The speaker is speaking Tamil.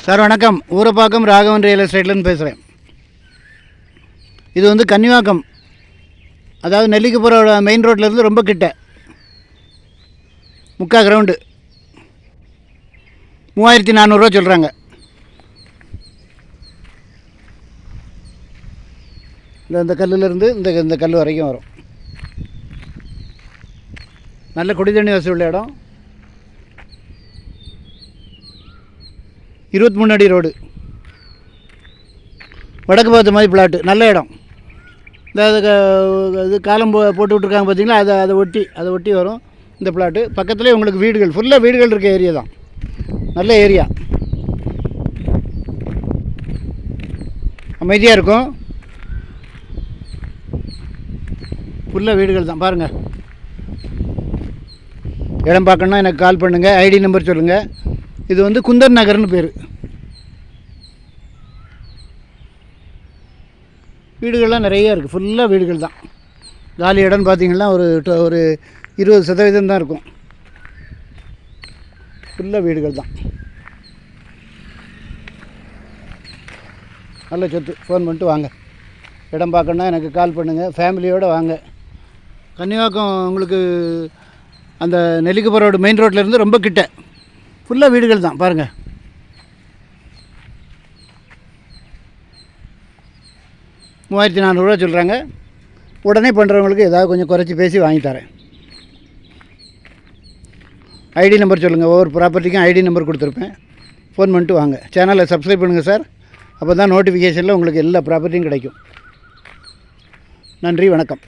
சார் வணக்கம். ஊரப்பாக்கம் ராகவன் ரியல் எஸ்டேட்லேருந்து பேசுகிறேன். இது வந்து கன்னிவாக்கம், அதாவது நெல்லிக்குப்புற மெயின் ரோட்லேருந்து ரொம்ப கிட்ட, 3/4 கிரவுண்டு, 3400 சொல்கிறாங்க. இந்த கல்லுலேருந்து இந்த கல் வரைக்கும் வரும். நல்ல குடிதண்ணி வசதி உள்ள இடம். 23 அடி ரோடு, வடக்கு பார்த்த மாதிரி பிளாட்டு, நல்ல இடம். இது காலம் போட்டு விட்ருக்காங்க பார்த்தீங்களா, அதை ஒட்டி வரும் இந்த பிளாட்டு. பக்கத்துலேயே உங்களுக்கு வீடுகள், ஃபுல்லாக வீடுகள் இருக்க ஏரியா தான், நல்ல ஏரியா, அமைதியாக இருக்கும், ஃபுல்லாக வீடுகள் தான். பாருங்கள், இடம் பார்க்கணுன்னா எனக்கு கால் பண்ணுங்கள், ஐடி நம்பர் சொல்லுங்கள். இது வந்து குந்தன் நகர்னு பேர். வீடுகள்லாம் நிறைய இருக்குது, ஃபுல்லாக வீடுகள் தான். காலி இடம்னு பார்த்தீங்கன்னா ஒரு 20% தான் இருக்கும். ஃபுல்லாக வீடுகள் தான், நல்ல சொத்து. ஃபோன் பண்ணிட்டு வாங்க, இடம் பார்க்கணுன்னா எனக்கு கால் பண்ணுங்கள், ஃபேமிலியோடு வாங்க. கன்னிவாக்கம் உங்களுக்கு அந்த நெல்லிக்குப்புற ரோடு மெயின் ரோட்லேருந்து ரொம்ப கிட்ட, ஃபுல்லாக வீடுகள் தான். பாருங்கள், $3400 சொல்கிறாங்க. உடனே பண்ணுறவங்களுக்கு ஏதாவது கொஞ்சம் குறைச்சி பேசி வாங்கி தரேன். ஐடி நம்பர் சொல்லுங்கள், ஒவ்வொரு ப்ராப்பர்ட்டிக்கும் ஐடி நம்பர் கொடுத்துருப்பேன். ஃபோன் பண்ணிட்டு வாங்க. சேனலை சப்ஸ்கிரைப் பண்ணுங்கள் சார், அப்போ தான் நோட்டிஃபிகேஷனில் உங்களுக்கு எல்லா ப்ராப்பர்ட்டியும் கிடைக்கும். நன்றி, வணக்கம்.